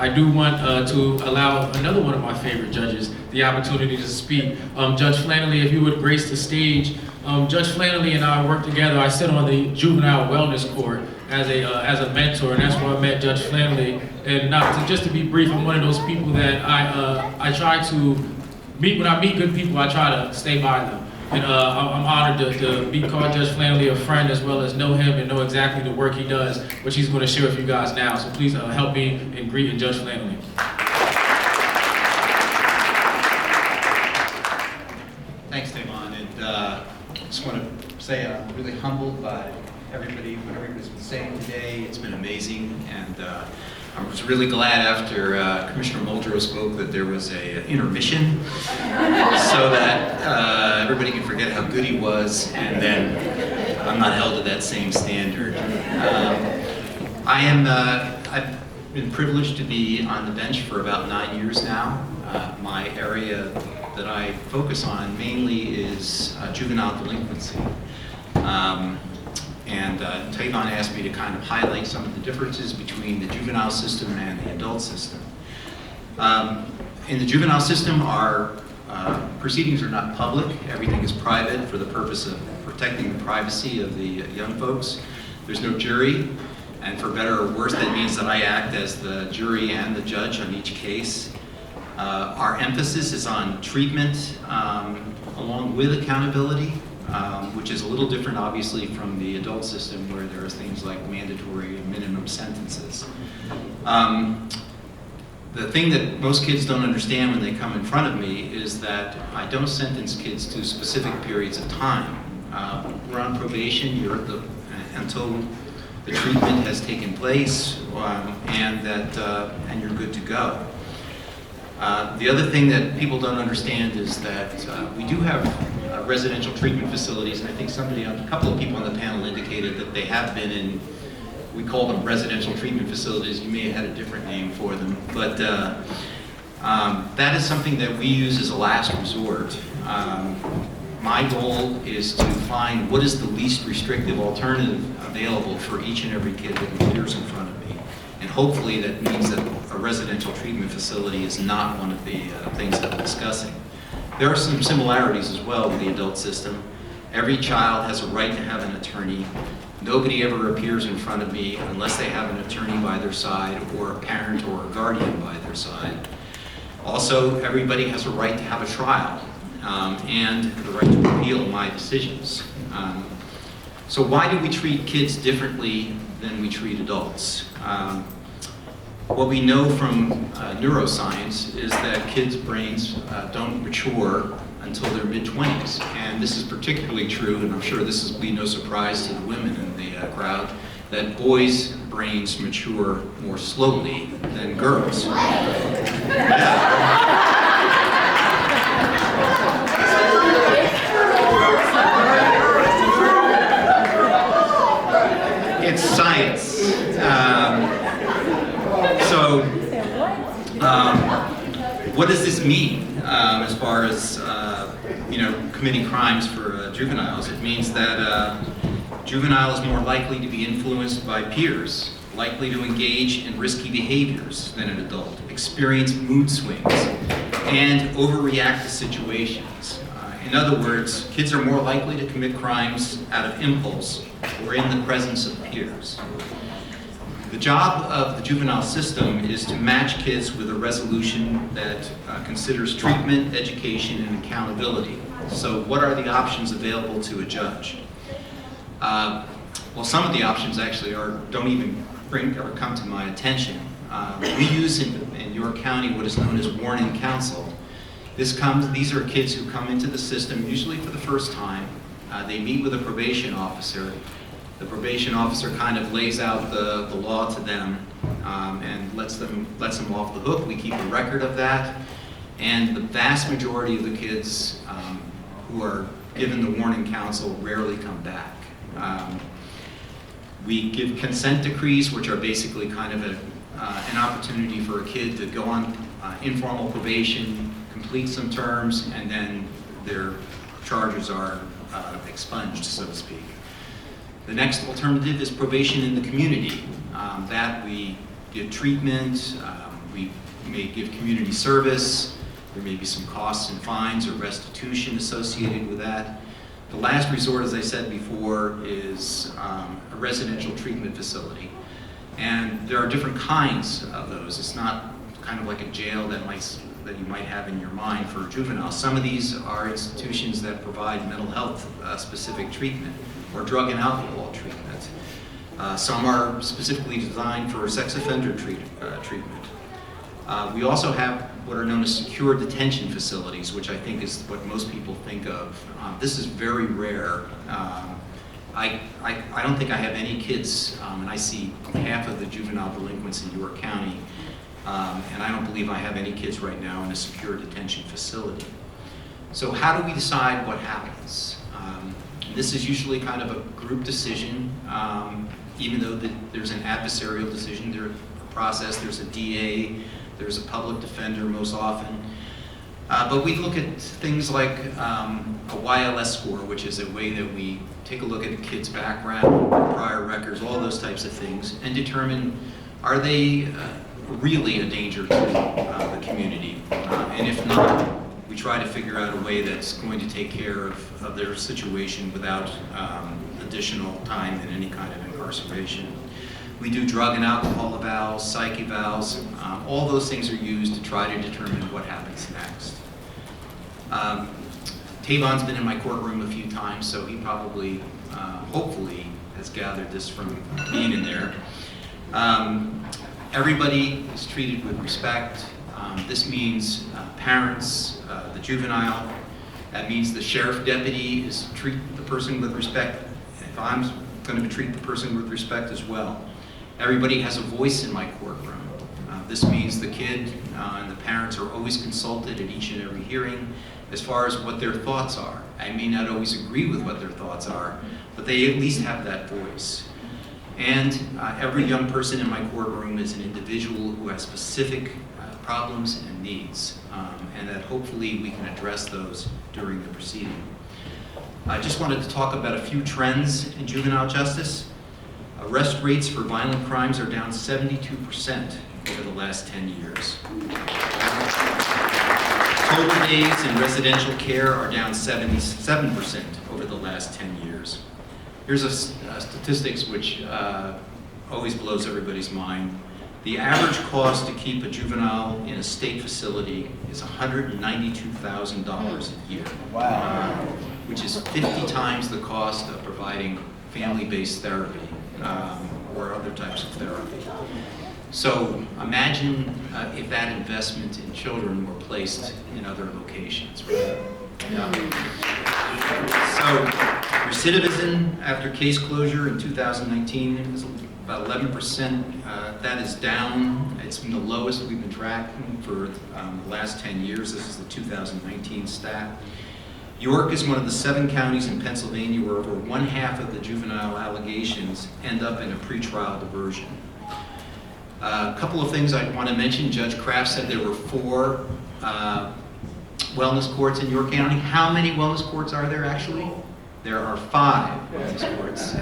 I do want to allow another one of my favorite judges the opportunity to speak. Judge Flannelly, if you would grace the stage. Judge Flannelly and I work together. I sit on the Juvenile Wellness Court as a mentor, and that's where I met Judge Flannelly. And just to be brief, I'm one of those people that I try to meet. When I meet good people, I try to stay by them. And I'm honored to be called Judge Flannelly a friend, as well as know him and know exactly the work he does, which he's going to share with you guys now. So please help me in greeting Judge Flannelly. Thanks, Tavon. And I just want to say I'm really humbled by what everybody's been saying today. It's been amazing, and I was really glad after Commissioner Muldrow spoke that there was an intermission so that everybody can forget how good he was, and then I'm not held to that same standard. I've been privileged to be on the bench for about 9 years now. My area that I focus on mainly is juvenile delinquency. And Tavon asked me to kind of highlight some of the differences between the juvenile system and the adult system. In the juvenile system, our proceedings are not public. Everything is private for the purpose of protecting the privacy of the young folks. There's no jury, and for better or worse, that means that I act as the jury and the judge on each case. Our emphasis is on treatment along with accountability. Which is a little different, obviously, from the adult system, where there are things like mandatory and minimum sentences. The thing that most kids don't understand when they come in front of me is that I don't sentence kids to specific periods of time. We're on probation until the treatment has taken place, and you're good to go. The other thing that people don't understand is that we do have residential treatment facilities, and I think a couple of people on the panel indicated that they have been in, we call them residential treatment facilities. You may have had a different name for them, but that is something that we use as a last resort. My goal is to find what is the least restrictive alternative available for each and every kid that appears in front of me. And hopefully that means that a residential treatment facility is not one of the things that I'm discussing. There are some similarities as well with the adult system. Every child has a right to have an attorney. Nobody ever appears in front of me unless they have an attorney by their side or a parent or a guardian by their side. Also, everybody has a right to have a trial and the right to appeal my decisions. So why do we treat kids differently than we treat adults? What we know from neuroscience is that kids' brains don't mature until their mid-20s. And this is particularly true, and I'm sure this will be no surprise to the women in the crowd, that boys' brains mature more slowly than girls. It's science. What does this mean as far as committing crimes for juveniles? It means that juvenile is more likely to be influenced by peers, likely to engage in risky behaviors than an adult, experience mood swings, and overreact to situations. In other words, kids are more likely to commit crimes out of impulse or in the presence of peers. The job of the juvenile system is to match kids with a resolution that considers treatment, education, and accountability. So what are the options available to a judge? Well, some of the options actually don't even come to my attention. We use in York County what is known as warning counsel. These are kids who come into the system usually for the first time. They meet with a probation officer. The probation officer kind of lays out the law to them and lets them off the hook. We keep a record of that. And the vast majority of the kids who are given the warning counsel rarely come back. We give consent decrees, which are basically kind of an opportunity for a kid to go on informal probation, complete some terms, and then their charges are expunged, so to speak. The next alternative is probation in the community. That we give treatment, We may give community service. There may be some costs and fines or restitution associated with that. The last resort, as I said before, is a residential treatment facility. And there are different kinds of those. It's not kind of like a jail that you might have in your mind for juveniles. Some of these are institutions that provide mental health specific treatment or drug and alcohol treatment. Some are specifically designed for sex offender treatment. We also have what are known as secure detention facilities, which I think is what most people think of. This is very rare. I don't think I have any kids, and I see half of the juvenile delinquents in York County, and I don't believe I have any kids right now in a secure detention facility. So how do we decide what happens? This is usually kind of a group decision, even though there's an adversarial decision, there's a process, there's a DA, there's a public defender most often. But we look at things like a YLS score, which is a way that we take a look at the kid's background, prior records, all those types of things, and determine, are they really a danger to the community? And if not, we try to figure out a way that's going to take care of their situation without additional time in any kind of incarceration. We do drug and alcohol evals, psych evals. All those things are used to try to determine what happens next. Tavon's been in my courtroom a few times, so he probably, hopefully, has gathered this from being in there. Everybody is treated with respect. This means parents, the juvenile. That means the sheriff deputy is treat the person with respect. If I'm going to treat the person with respect as well. Everybody has a voice in my courtroom. This means the kid and the parents are always consulted at each and every hearing as far as what their thoughts are. I may not always agree with what their thoughts are, but they at least have that voice. And every young person in my courtroom is an individual who has specific problems and needs, and that hopefully we can address those during the proceeding. I just wanted to talk about a few trends in juvenile justice. Arrest rates for violent crimes are down 72% over the last 10 years. Total days in residential care are down 77% over the last 10 years. Here's a statistics which always blows everybody's mind. The average cost to keep a juvenile in a state facility is $192,000 a year. Wow. Which is 50 times the cost of providing family-based therapy or other types of therapy. So imagine if that investment in children were placed in other locations. Right? Yeah. So recidivism after case closure in 2019 is about 11%. That is down. It's been the lowest we've been tracking for the last 10 years. This is the 2019 stat. York is one of the 7 counties in Pennsylvania where over 1/2 of the juvenile allegations end up in a pretrial diversion. A couple of things I want to mention. Judge Kraft said there were 4 wellness courts in York County. How many wellness courts are there actually? There are 5 wellness courts.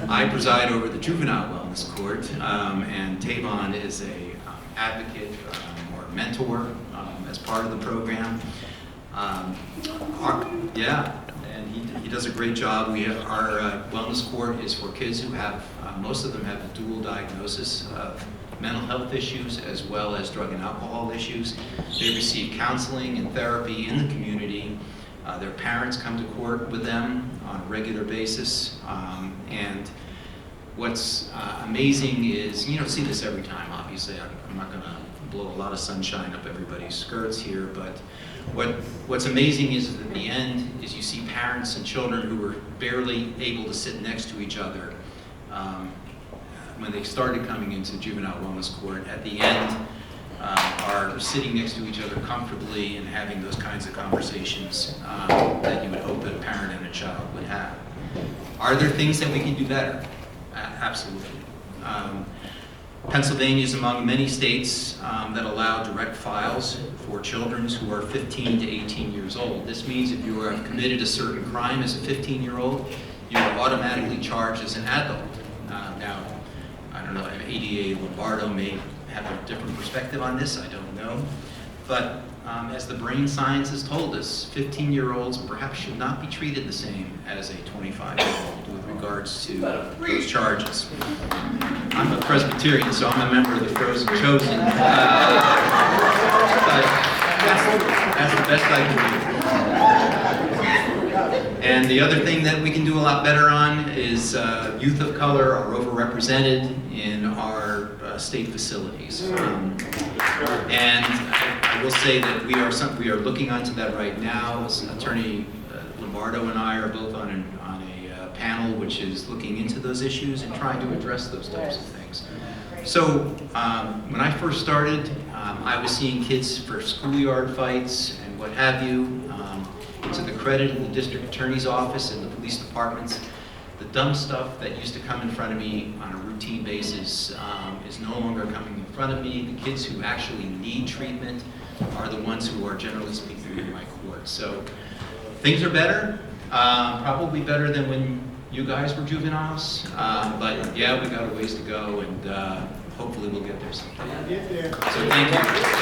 I preside over the juvenile wellness court, and Tavon is a advocate or mentor as part of the program. And he does a great job. Our wellness court is for kids who have, most of them have a dual diagnosis of mental health issues as well as drug and alcohol issues. They receive counseling and therapy in the community. Their parents come to court with them on a regular basis. And what's amazing is, you don't see this every time, obviously. I'm not going to blow a lot of sunshine up everybody's skirts here, but what's amazing is at the end is you see parents and children who were barely able to sit next to each other when they started coming into juvenile wellness court. At the end, are sitting next to each other comfortably and having those kinds of conversations that you would hope that a parent and a child would have. Are there things that we can do better? Absolutely. Pennsylvania is among many states that allow direct files for children who are 15 to 18 years old. This means if you have committed a certain crime as a 15-year-old, you are automatically charged as an adult. Now, I don't know, ADA Lombardo may have a different perspective on this, I don't know. But as the brain science has told us, 15-year-olds perhaps should not be treated the same as a 25-year-old with regards to those charges. I'm a Presbyterian, so I'm a member of the Frozen Chosen. But that's the best I can do. And the other thing that we can do a lot better on is youth of color are overrepresented in our state facilities. And I will say that we are looking onto that right now. Attorney Lombardo and I are both on a panel which is looking into those issues and trying to address those types of things. So when I first started, I was seeing kids for schoolyard fights and what have you. To the credit of the district attorney's office and the police departments, the dumb stuff that used to come in front of me on a routine basis is no longer coming in front of me. The kids who actually need treatment are the ones who are generally speaking in my court. So things are better, probably better than when you guys were juveniles. But yeah, we got a ways to go, and hopefully we'll get there sometime. So thank you.